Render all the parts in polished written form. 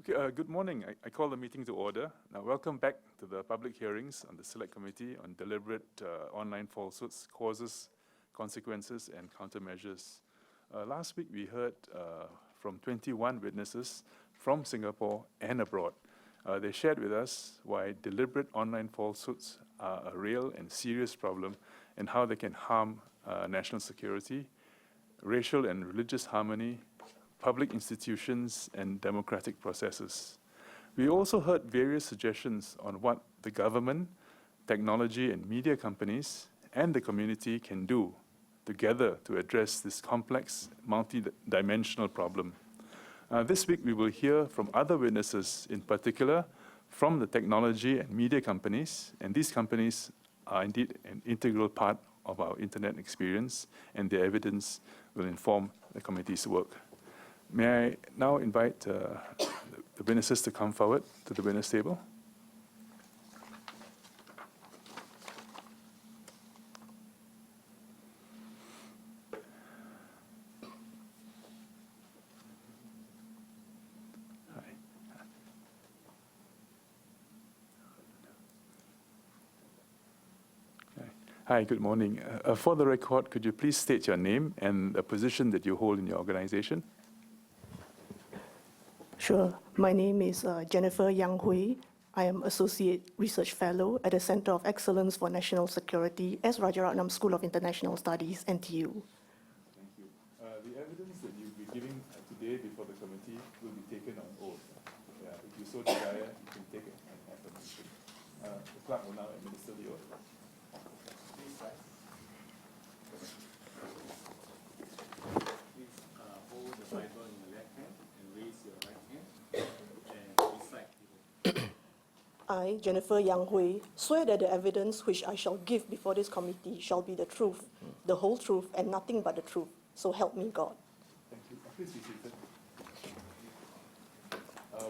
Okay, good morning. I call the meeting to order. Now, welcome back to the public hearings on the Select Committee on Deliberate Online Falsehoods, Causes, Consequences, and Countermeasures. Last week, we heard from 21 witnesses from Singapore and abroad. They shared with us why deliberate online falsehoods are a real and serious problem and how they can harm national security, racial and religious harmony, public institutions, and democratic processes. We also heard various suggestions on what the government, technology and media companies, and the community can do together to address this complex, multi-dimensional problem. This week, we will hear from other witnesses, in particular from the technology and media companies, and these companies are indeed an integral part of our internet experience, and their evidence will inform the committee's work. May I now invite the witnesses to come forward to the witness table? Hi, good morning. For the record, could you please state your name and the position that you hold in your organization? Sure. My name is Jennifer Yang Hui. I am Associate Research Fellow at the Center of Excellence for National Security, S. Rajaratnam School of International Studies, NTU. Thank you. The evidence that you'll be giving today before the committee will be taken on oath. If you so desire, you can take it and affirmation. The clerk will now administer the oath. Please hold the Bible in your left hand and raise your right hand and recite the oath. I, Jennifer Yang Hui, swear that the evidence which I shall give before this committee shall be the truth, the whole truth, and nothing but the truth. So help me God. Thank you. Please be seated.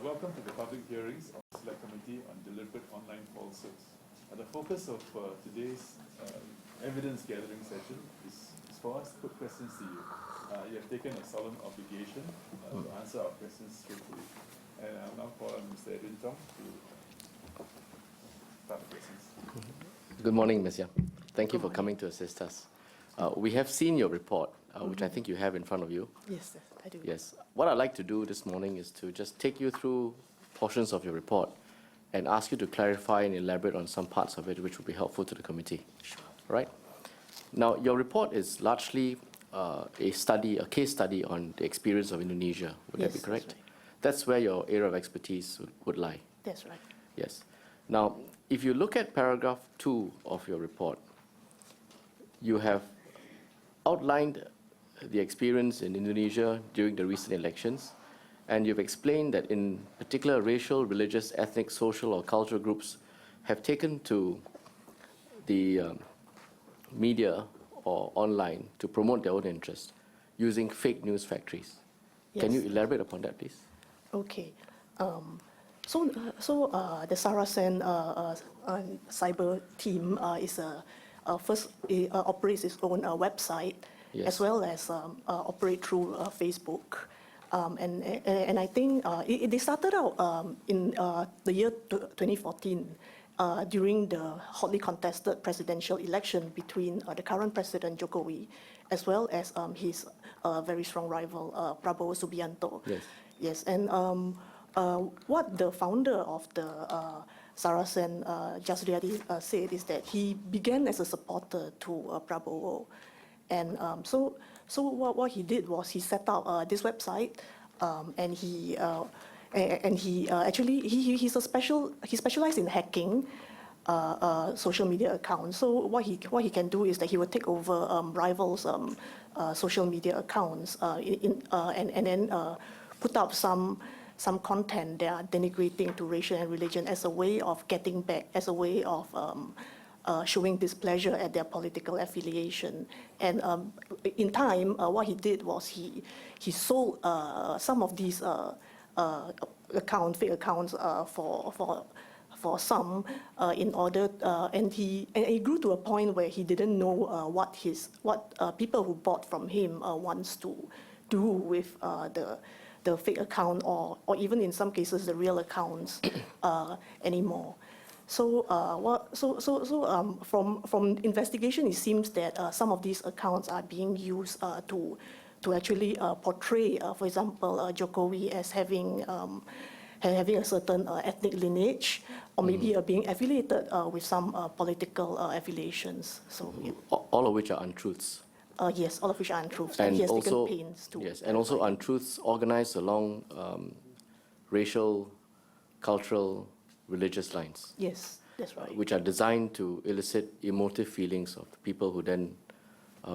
Welcome to the public hearings of the Select Committee on Deliberate Online Falsehoods. The focus of today's evidence gathering session is for us to put questions to you. You have taken a solemn obligation to answer our questions truthfully. And I'll now call on Mr. Edwin Tong to start the questions. Good morning, Ms. Yang. Thank you for coming to assist us. We have seen your report, which I think you have in front of you. Yes, I do. Yes. What I'd like to do this morning is to just take you through portions of your report and ask you to clarify and elaborate on some parts of it which will be helpful to the committee. Sure. Right? Now, your report is largely a case study on the experience of Indonesia. Would that be correct? That's right. That's where your area of expertise would lie. That's right. Yes. Now, if you look at paragraph 2 of your report, you have outlined the experience in Indonesia during the recent elections, and you've explained that in particular racial, religious, ethnic, social, or cultural groups have taken to the media or online to promote their own interests using fake news factories. Yes. Can you elaborate upon that, please? Okay. So the Saracen cyber team operates its own website, Yes. as well as operate through Facebook. And I think they started out in the year 2014 during the hotly contested presidential election between the current president, Jokowi, as well as his very strong rival, Prabowo Subianto. Yes. Yes, and what the founder of the Saracen, Jasriyadi, said is that he began as a supporter to Prabowo. And so what he did was he set up this website, and he specialized in hacking social media accounts. So what he can do is that he would take over rivals' social media accounts and then put up some content that are denigrating to racial and religion as a way of getting back, as a way of showing displeasure at their political affiliation. And in time, what he did was he sold some of these fake accounts for some in order, and he grew to a point where he didn't know what people who bought from him wants to do with the fake account or even in some cases the real accounts anymore. So, from investigation, it seems that some of these accounts are being used to actually portray, for example, Jokowi as having a certain ethnic lineage, or maybe being affiliated with some political affiliations. So, All of which are untruths. yes, all of which are untruths, And he has also, taken pains to. yes, and also verify them. untruths organized along racial, cultural, religious lines, Yes, that's right. which are designed to elicit emotive feelings of the people who then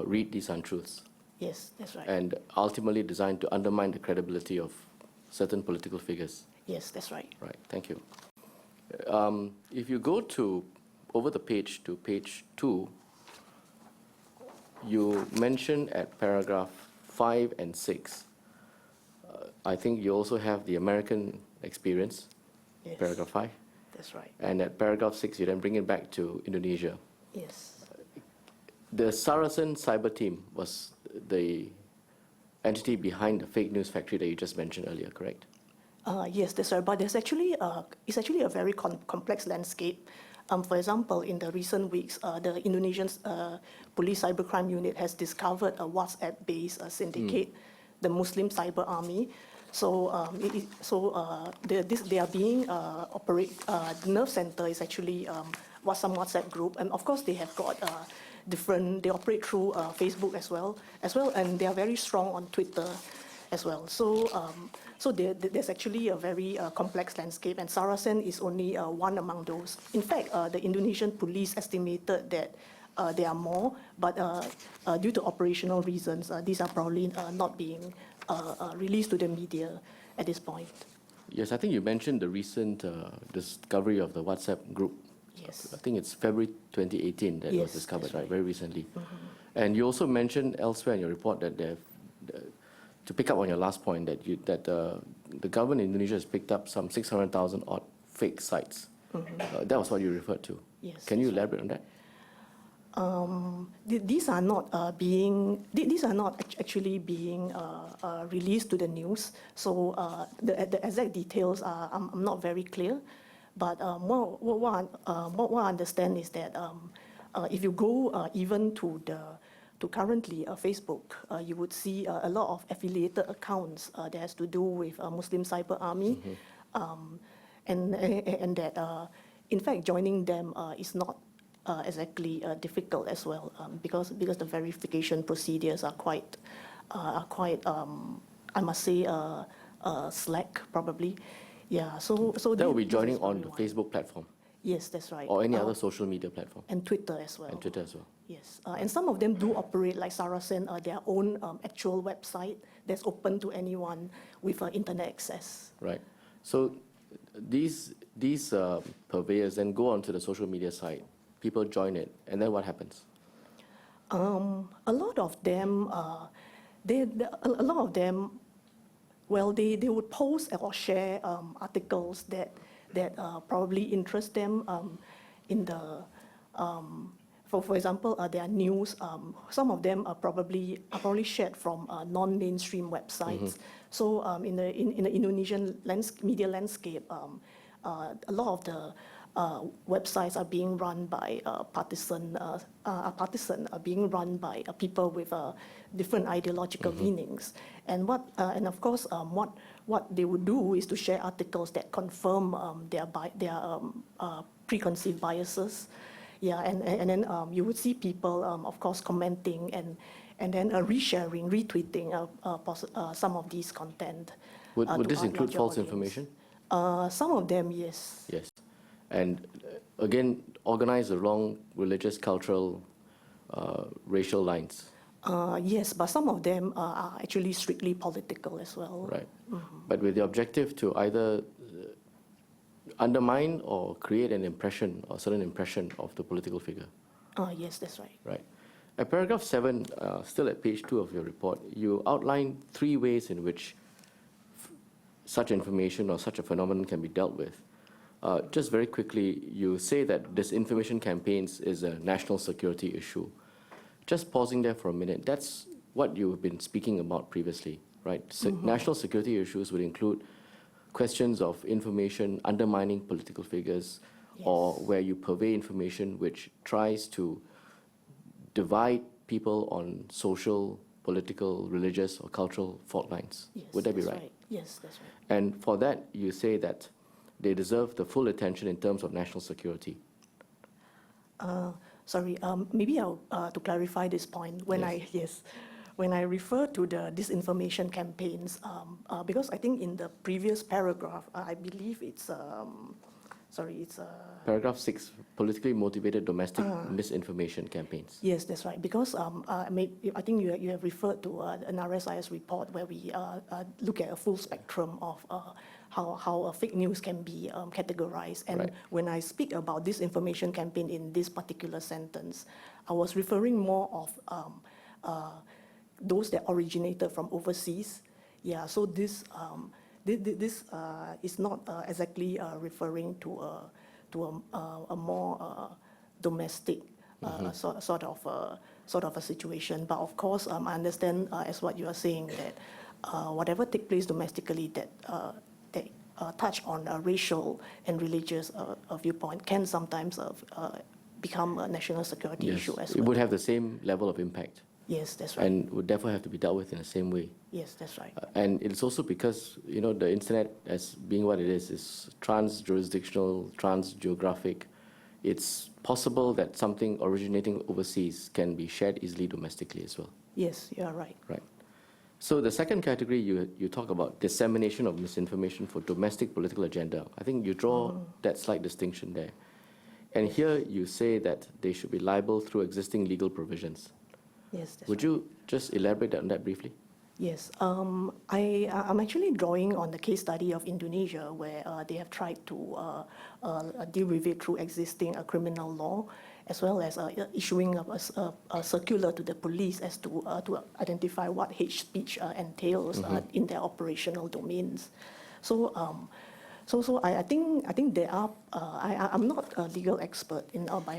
read these untruths, Yes, that's right. and ultimately designed to undermine the credibility of certain political figures. Yes, that's right. Right, thank you. If you go over the page to page 2, you mention at paragraph 5 and 6, I think you also have the American experience, Yes, paragraph 5, that's right. and at paragraph 6, you then bring it back to Indonesia. Yes. The Saracen cyber team was the entity behind the fake news factory that you just mentioned earlier, correct? Yes, that's right. But it's actually a very complex landscape. For example, in the recent weeks, the Indonesian police cybercrime unit has discovered a WhatsApp-based syndicate, the Muslim Cyber Army. So, they are being the nerve center is actually some WhatsApp group, and of course they have got they operate through Facebook as well, and they are very strong on Twitter as well. So there's actually a very complex landscape, and Saracen is only one among those. In fact, the Indonesian police estimated that there are more, but due to operational reasons, these are probably not being released to the media at this point. Yes, I think you mentioned the recent discovery of the WhatsApp group. Yes. I think it's February 2018 that was Yes, discovered, that's right, right. very recently. And you also mentioned elsewhere in your report that to pick up on your last point, that the government in Indonesia has picked up some 600,000 odd fake sites. That was what you referred to. Yes, Can you that's right. elaborate on that? These are not actually being released to the news. So the exact details I'm not very clear. But what I understand is that if you go even to currently Facebook, you would see a lot of affiliated accounts that has to do with Muslim Cyber Army, and that in fact joining them is not exactly difficult as well, because the verification procedures are quite I must say slack probably. Yeah. So That will be this joining is on probably the why. Facebook platform Yes, that's right. or any other social media platform, And Twitter as well. and Twitter as well. Yes, and some of them do operate like Saracen, their own actual website that's open to anyone with internet access. Right. So these purveyors then go onto the social media site. People join it, and then what happens? A lot of them, well, they would post or share articles that probably interest them in the, for example, their news. Some of them are probably shared from non-mainstream websites. So in the Indonesian media landscape, a lot of the websites are being run by being run by people with different ideological leanings, and of course what they would do is to share articles that confirm their preconceived biases, yeah, and then you would see people of course commenting and then resharing, retweeting some of these content. Would to this a include larger false audience. information? Some of them, yes. Yes. And again, organized along religious, cultural, racial lines. Yes, but some of them are actually strictly political as well. Right. But with the objective to either undermine or create an impression or certain impression of the political figure. Yes, that's right. Right. At paragraph 7, still at page 2 of your report, you outline 3 ways in which such information or such a phenomenon can be dealt with. Just very quickly, you say that disinformation campaigns is a national security issue. Just pausing there for a minute, that's what you've been speaking about previously. right? National security issues would include questions of information undermining political figures, or where you purvey information which tries to divide people on social, political, religious, or cultural fault lines. Yes, Would that be that's right? Yes, that's right. And for that, you say that they deserve the full attention in terms of national security. Sorry, maybe I'll, to clarify this point, when when I refer to the disinformation campaigns, because I think in the previous paragraph, I believe it's, Paragraph 6, politically motivated domestic misinformation campaigns. yes, that's right, because I think you have referred to an RSIS report where we look at a full spectrum of how fake news can be categorized. And Right. when I speak about this information campaign in this particular sentence, I was referring more of those that originated from overseas. Yeah, so this is not exactly referring to a more domestic sort of a situation. But of course, I understand as what you are saying that whatever take place domestically that touch on a racial and religious viewpoint can sometimes become a national security Yes, issue as it well. would have the same level of impact Yes, that's right. and would therefore have to be dealt with in the same way. Yes, that's right. And it's also because, you know, the internet, as being what it is trans-jurisdictional, trans-geographic. It's possible that something originating overseas can be shared easily domestically as well. Yes, you are right. Right. So the second category, you talk about dissemination of misinformation for domestic political agenda. I think you draw that slight distinction there. And here you say that they should be liable through existing legal provisions. Yes, that's Would you just elaborate on that briefly? Yes, I'm actually drawing on the case study of Indonesia, where they have tried to deal with it through existing criminal law, as well as issuing a circular to the police as to identify what hate speech entails in their operational domains. So, I think there are. I'm not a legal expert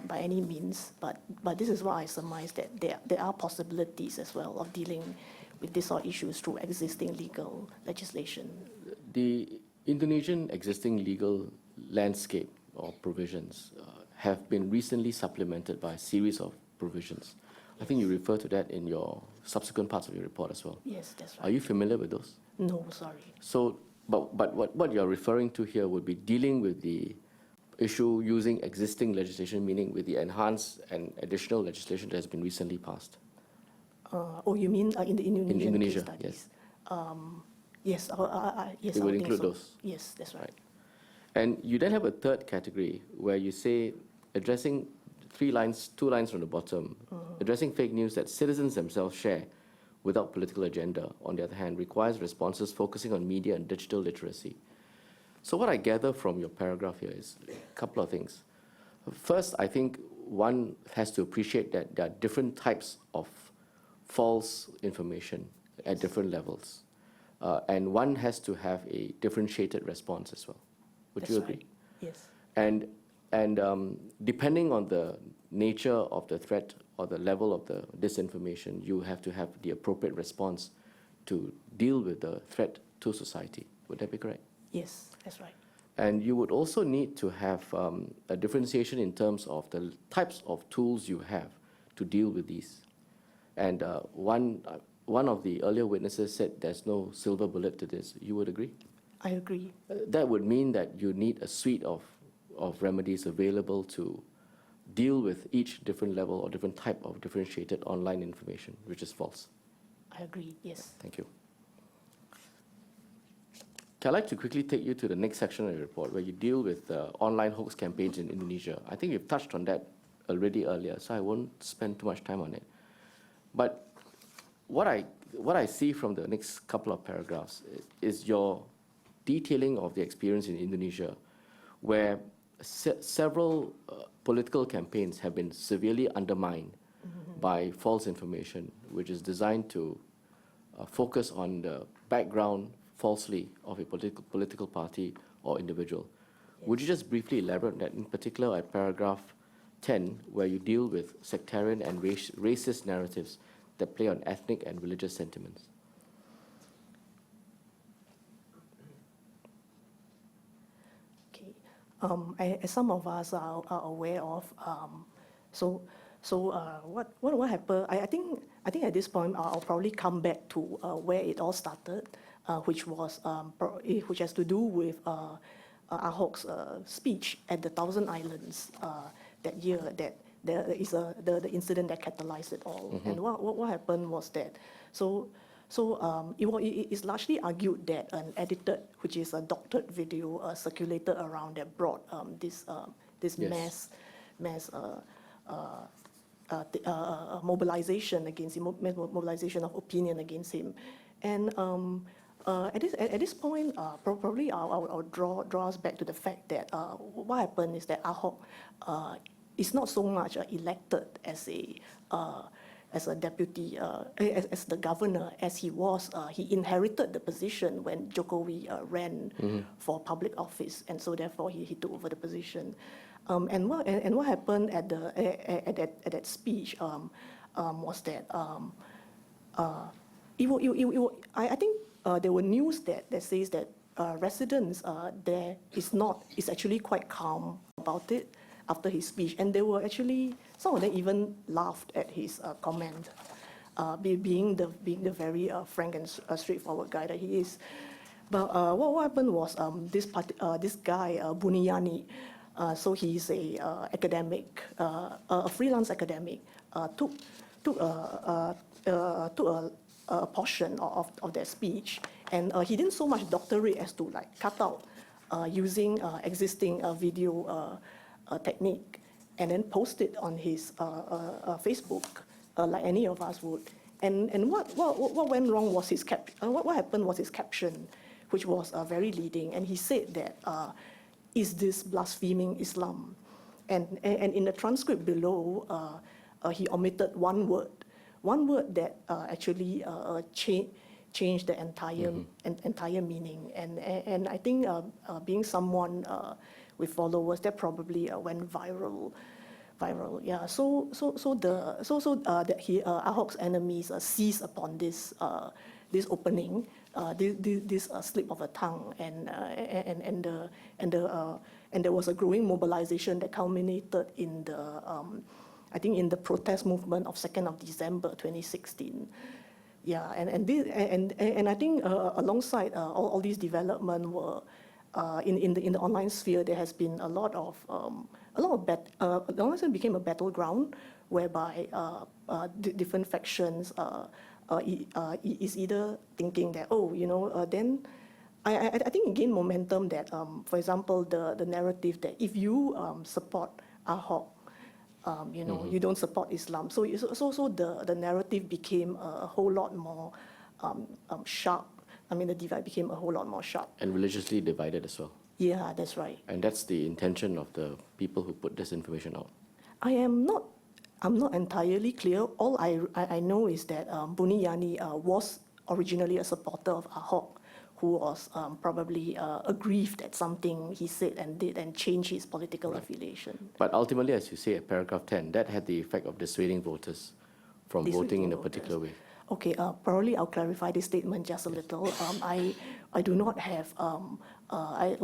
by any means, but this is what I surmise, that there are possibilities as well of dealing with these sort of issues through existing legal legislation. The Indonesian existing legal landscape or provisions have been recently supplemented by a series of provisions. I think you refer to that in your subsequent parts of your report as well. Yes, that's right. Are you familiar with those? No, sorry. So, but what you're referring to here would be dealing with the issue using existing legislation, meaning with the enhanced and additional legislation that has been recently passed. You mean in the Indonesian In Indonesia, case studies? yes. Yes, It I would think include so. those. Yes, that's right. And you then have a third category where you say, addressing two lines from the bottom, addressing fake news that citizens themselves share without political agenda, on the other hand, requires responses focusing on media and digital literacy. So what I gather from your paragraph here is a couple of things. First, I think one has to appreciate that there are different types of false information at different levels. And one has to have a differentiated response as well. Would That's you right. agree? Yes. And depending on the nature of the threat or the level of the disinformation, you have to have the appropriate response to deal with the threat to society. Would that be correct? Yes, that's right. And you would also need to have a differentiation in terms of the types of tools you have to deal with these. And one of the earlier witnesses said there's no silver bullet to this. You would agree? I agree. That would mean that you need a suite of remedies available to deal with each different level or different type of differentiated online information, which is false. I agree, yes. Thank you. I'd like to quickly take you to the next section of your report, where you deal with online hoax campaigns in Indonesia. I think you've touched on that already earlier, so I won't spend too much time on it. But what I see from the next couple of paragraphs is your detailing of the experience in Indonesia, where several political campaigns have been severely undermined by false information, which is designed to focus on the background falsely of a political party or individual. Yes. Would you just briefly elaborate on that, in particular at paragraph 10, where you deal with sectarian and racist narratives that play on ethnic and religious sentiments? as some of us are aware of, what happened? I think at this point I'll probably come back to where it all started, which has to do with Ahok's speech at the Thousand Islands that year. That there is the incident that catalyzed it all. And what happened was that it's largely argued that an edited, which is a doctored video, circulated around that brought this Yes. mass mobilization against him, mobilization of opinion against him, and at this point, probably I'll draw us back to the fact that what happened is that Ahok is not so much elected as a deputy, as the governor, as he was. He inherited the position when Jokowi ran for public office, and so therefore he took over the position. And what happened at that speech was that I think there were news that says that residents there is actually quite calm about it after his speech, and they were actually, some of them even laughed at his comment, being the very frank and straightforward guy that he is. But what happened was this guy Buniyani, so he's a academic, a freelance academic, took a portion of their speech, and he didn't so much doctor it as to like cut out using existing video technique, and then post it on his Facebook like any of us would. And what went wrong was what happened was his caption, which was very leading, and he said that is this blaspheming Islam? And in the transcript below, he omitted one word that actually changed the entire meaning. And I think being someone with followers, that probably went viral. Yeah. So Ahok's enemies seized upon this opening, this slip of a tongue, and there was a growing mobilization that culminated in I think in the protest movement of 2nd of December 2016. Yeah, and I think alongside all these developments were in the online sphere, there has been a lot of the online became a battleground whereby different factions is either thinking that then I think it gained momentum that for example the narrative that if you support Ahok, you don't support Islam. So the narrative became a whole lot more sharp. I mean, the divide became a whole lot more sharp. And religiously divided as well. Yeah, that's right. And that's the intention of the people who put this information out. I'm not entirely clear. All I know is that Buniyani was originally a supporter of Ahok, who was probably aggrieved at something he said and did and changed his political affiliation. But ultimately, as you say at paragraph 10, that had the effect of dissuading voters from voting in a particular way. Okay, probably I'll clarify this statement just a little. I do not have I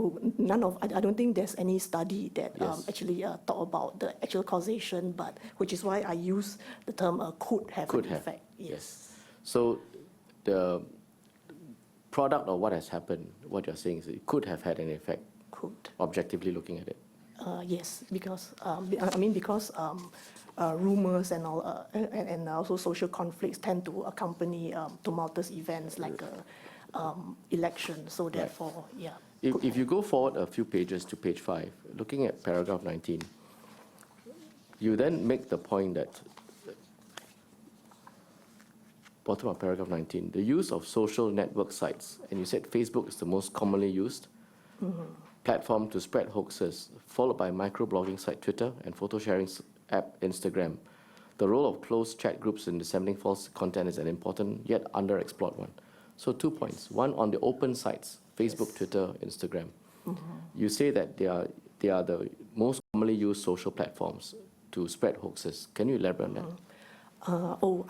don't think there's any study that actually talk about the actual causation, but which is why I use the term could have an effect. Yes. So the product of what has happened, what you're saying is it could have had an effect. Could. Objectively looking at it. Yes, because rumors and all, and also social conflicts tend to accompany tumultuous events like election. So therefore, yeah. If you go forward a few pages to page 5, looking at paragraph 19, you then make the point that, bottom of paragraph 19, the use of social network sites, and you said Facebook is the most commonly used platform to spread hoaxes, followed by microblogging site Twitter and photo sharing app Instagram. The role of closed chat groups in disseminating false content is an important yet underexplored one. So 2 points. One, on the open sites, Facebook, Twitter, Instagram. You say that they are the most commonly used social platforms to spread hoaxes. Can you elaborate on that?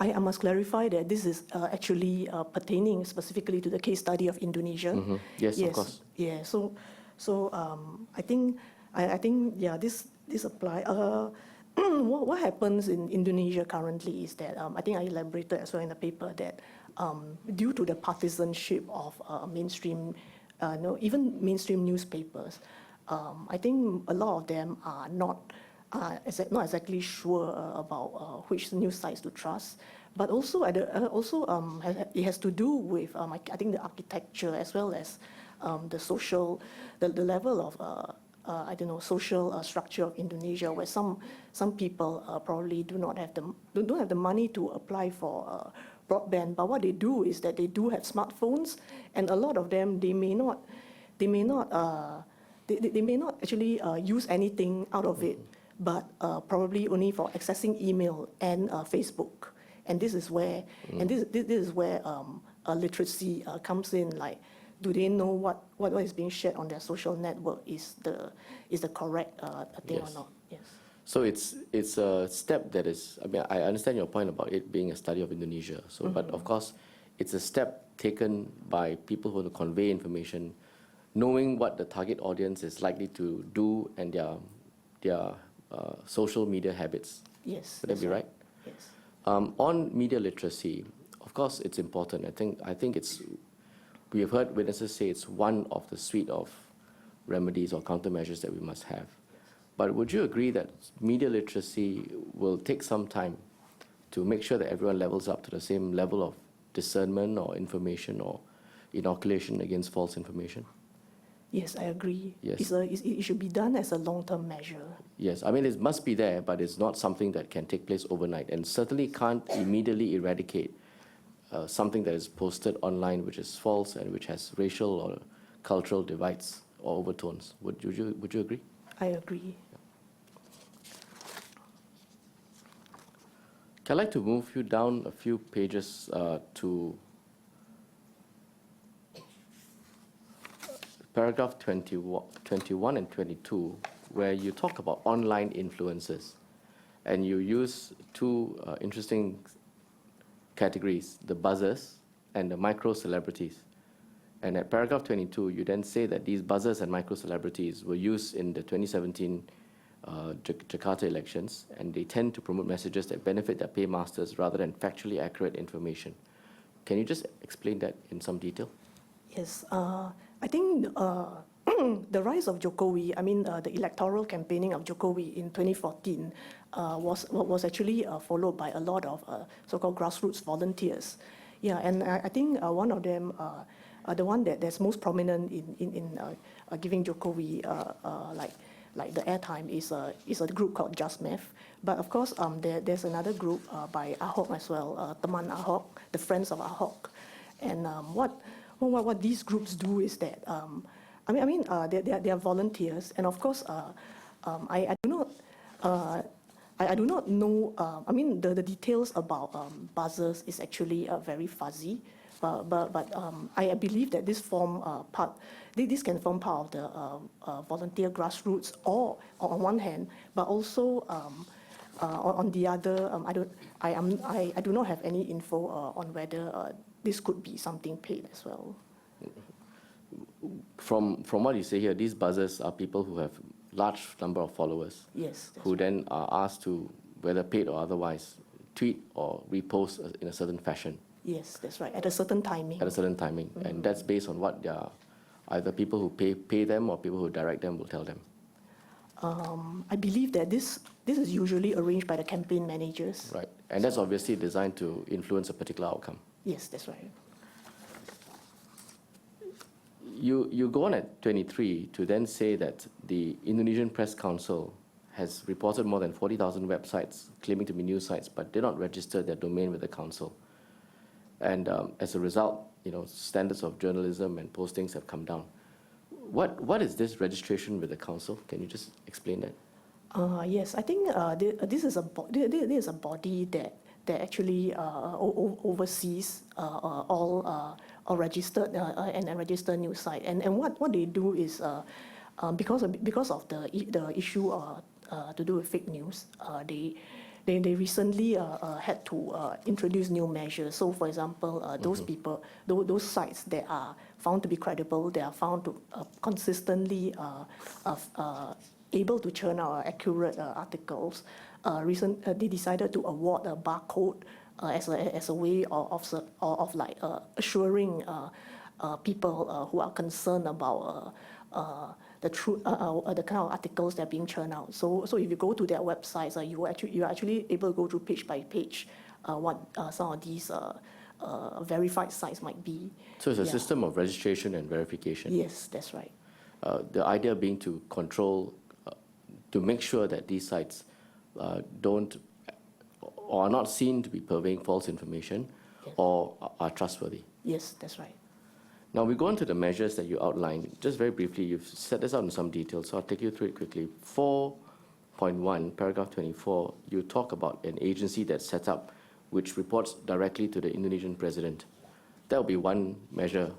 I must clarify that this is actually pertaining specifically to the case study of Indonesia. Yes, of course. Yeah. So I think I think, yeah, this apply. What happens in Indonesia currently is that, I think I elaborated as well in the paper that due to the partisanship of mainstream, no, even mainstream newspapers, I think a lot of them are not exactly sure about which news sites to trust. But also, it has to do with, I think, the architecture as well as the social, the level of, I don't know, social structure of Indonesia, where some people probably don't have the money to apply for broadband. But what they do is that they do have smartphones, and a lot of them they may not actually use anything out of it, but probably only for accessing email and Facebook. And this is where this is where literacy comes in. Like, do they know what is being shared on their social network is the correct thing or not? Yes. So it's a step that is, I mean, I understand your point about it being a study of Indonesia. So, but of course, it's a step taken by people who want to convey information, knowing what the target audience is likely to do and their social media habits. Yes. Would that be right? Yes. On media literacy, of course, it's important. I think we have heard witnesses say it's one of the suite of remedies or countermeasures that we must have. But would you agree that media literacy will take some time to make sure that everyone levels up to the same level of discernment or information or inoculation against false information? Yes, I agree. Yes. It should be done as a long-term measure. Yes, I mean, it must be there, but it's not something that can take place overnight and certainly can't immediately eradicate something that is posted online which is false and which has racial or cultural divides or overtones. Would you agree? I agree. I'd like to move you down a few pages to paragraph 21 and 22, where you talk about online influencers. And you use two interesting categories, the buzzers and the micro-celebrities. And at paragraph 22, you then say that these buzzers and micro-celebrities were used in the 2017 Jakarta elections, and they tend to promote messages that benefit their paymasters rather than factually accurate information. Can you just explain that in some detail? Yes, I think the rise of Jokowi, I mean, the electoral campaigning of Jokowi in 2014 was actually followed by a lot of so-called grassroots volunteers. Yeah, and I think one of them, the one that's most prominent in giving Jokowi like the airtime is a group called Just Math. But of course, there's another group by Ahok as well, Teman Ahok, the Friends of Ahok. And what these groups do is that, they are volunteers, and of course, I do not know. The details about buzzers is actually very fuzzy, but I believe that this this can form part of the volunteer grassroots, or on one hand, but also on the other. I do not have any info on whether this could be something paid as well. From what you say here, these buzzers are people who have large number of followers. Yes. Who then are asked to, whether paid or otherwise, tweet or repost in a certain fashion. Yes, that's right. At a certain timing. At a certain timing, and that's based on what either people who pay them or people who direct them will tell them. I believe that this is usually arranged by the campaign managers. Right, and that's obviously designed to influence a particular outcome. Yes, that's right. You go on at 23 to then say that the Indonesian Press Council has reported more than 40,000 websites claiming to be news sites, but did not register their domain with the council. And as a result, standards of journalism and postings have come down. What is this registration with the council? Can you just explain that? Yes, I think this is a body that actually oversees all registered and registered news site. And what they do is because of the issue to do with fake news, they recently had to introduce new measures. So, for example, those people, those sites that are found to be credible, they are found to consistently able to churn out accurate articles, they decided to award a barcode as a way of like assuring people who are concerned about the kind of articles that are being churned out. So if you go to their websites, you're actually able to go through page by page what some of these verified sites might be. So it's a system of registration and verification. Yes, that's right. The idea being to control, to make sure that these sites don't or are not seen to be purveying false information, Yes. or are trustworthy. Yes, that's right. Now we go into the measures that you outlined. Just very briefly, you've set this out in some detail, so I'll take you through it quickly. 4.1, paragraph 24, you talk about an agency that's set up which reports directly to the Indonesian president. That will be one measure,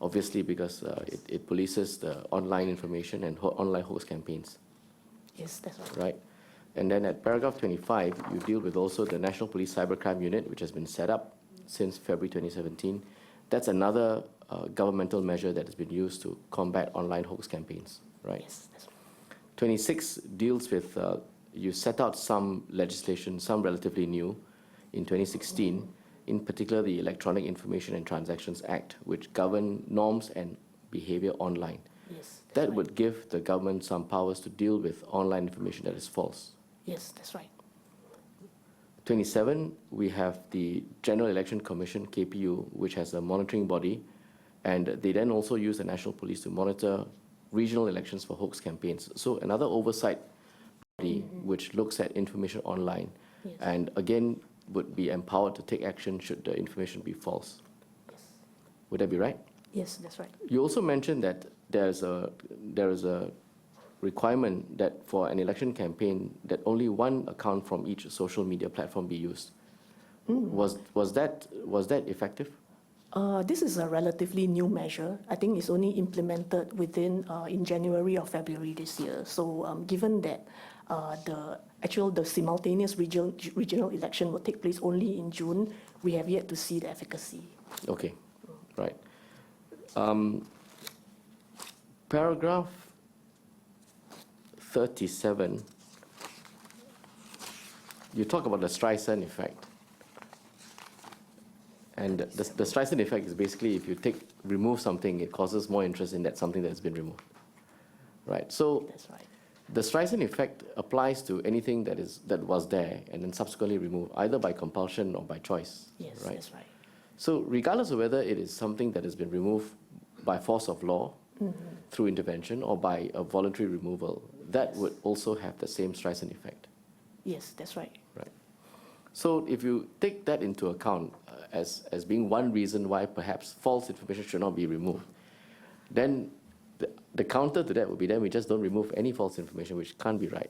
obviously, because it polices the online information and online hoax campaigns, Yes, that's right. right? And then at paragraph 25, you deal with also the National Police Cybercrime Unit, which has been set up since February 2017. That's another governmental measure that has been used to combat online hoax campaigns, right? Yes, that's right. 26 deals with, you set out some legislation, some relatively new, in 2016, in particular the Electronic Information and Transactions Act, which govern norms and behavior online. Yes, that's That right. would give the government some powers to deal with online information that is false. Yes, that's right. 27, we have the General Election Commission, KPU, which has a monitoring body, and they then also use the National Police to monitor regional elections for hoax campaigns. So another oversight body which looks at information online, Yes. and again would be empowered to take action should the information be false. Yes. Would that be right? Yes, that's right. You also mentioned that there is a requirement that for an election campaign that only one account from each social media platform be used. Was that effective? This is a relatively new measure. I think it's only implemented in January or February this year. So given that the simultaneous regional election will take place only in June, we have yet to see the efficacy. Okay, right. Paragraph 37, you talk about the Streisand effect. And the Streisand effect is basically if you remove something, it causes more interest in that something that's been removed. Right, so That's right. the Streisand effect applies to anything that was there and then subsequently removed, either by compulsion or by choice. Yes, right? that's right. So regardless of whether it is something that has been removed by force of law, through intervention, or by a voluntary removal, that would also have the same Streisand effect. Yes, that's right. Right. So if you take that into account as being one reason why perhaps false information should not be removed, then the counter to that would be then we just don't remove any false information, which can't be right.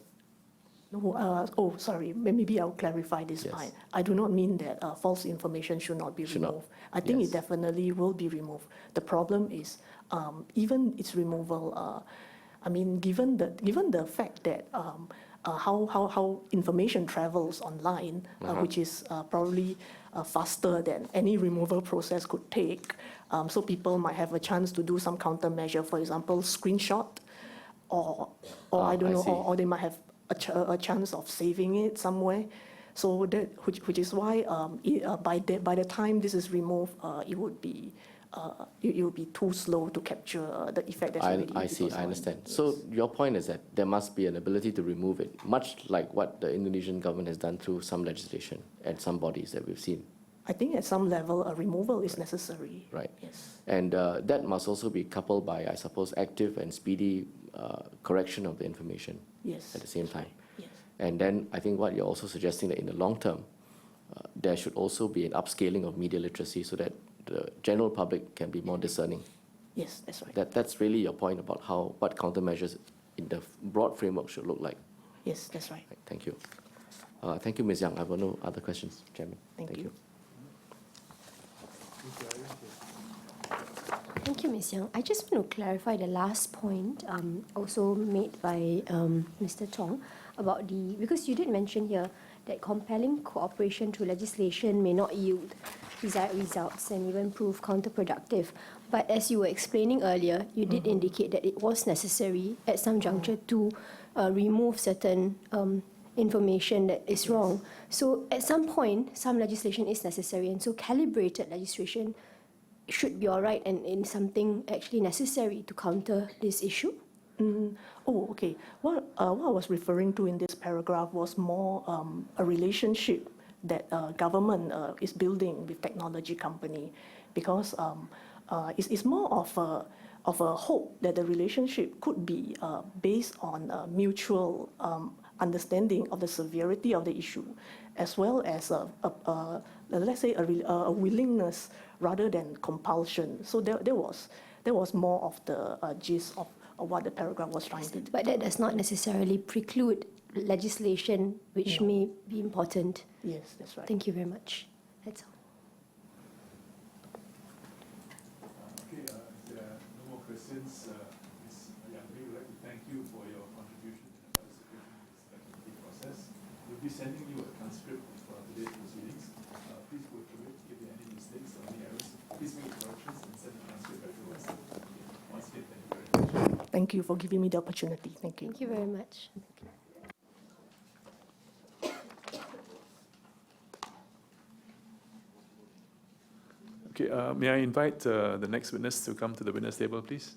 No, sorry, maybe I'll clarify this Yes. point. I do not mean that false information should not be Should not. removed. I think Yes. it definitely will be removed. The problem is even its removal, given the fact that how information travels online, which is probably faster than any removal process could take, so people might have a chance to do some countermeasure, for example, screenshot, or I don't I know, see. or they might have a chance of saving it somewhere. So that, which is why by the time this is removed, it would be too slow to capture the effect that's already I see, I understand. So your point is that there must be an ability to remove it, much like what the Indonesian government has done through some legislation and some bodies that we've seen. I think at some level a removal is necessary. Right. Yes. And that must also be coupled by, I suppose, active and speedy correction of the information Yes. at the same time. Yes. And then I think what you're also suggesting that in the long term, there should also be an upscaling of media literacy so that the general public can be more discerning. Yes, that's right. That's really your point about what countermeasures in the broad framework should look like. Yes, that's right. Right, thank you. Thank you, Ms. Yang. I've got no other questions, Chairman. Thank you. Thank you, Ms. Yang. I just want to clarify the last point also made by Mr. Tong about because you did mention here that compelling cooperation through legislation may not yield desired results and even prove counterproductive. But as you were explaining earlier, you did indicate that it was necessary at some juncture to remove certain information that is wrong. So at some point, some legislation is necessary, and so calibrated legislation should be all right and in something actually necessary to counter this issue. Oh, okay. What I was referring to in this paragraph was more a relationship that government is building with technology company, because it's more of a hope that the relationship could be based on mutual understanding of the severity of the issue, as well as let's say a willingness rather than compulsion. So there was more of the gist of what the paragraph was trying to do. But that does not necessarily preclude legislation which may be important. Yes, that's right. Thank you very much. That's all. Okay, if there are no more questions, Ms. Yang Hui, would like to thank you for your contribution and participation in this committee process. We'll be sending you a transcript for today's proceedings. Please go through it. If there are any mistakes or any errors, please make corrections and send the transcript back to us. Once again, thank you very much. Thank you for giving me the opportunity. Thank you. Thank you very much. Okay, may I invite the next witness to come to the witness table, please?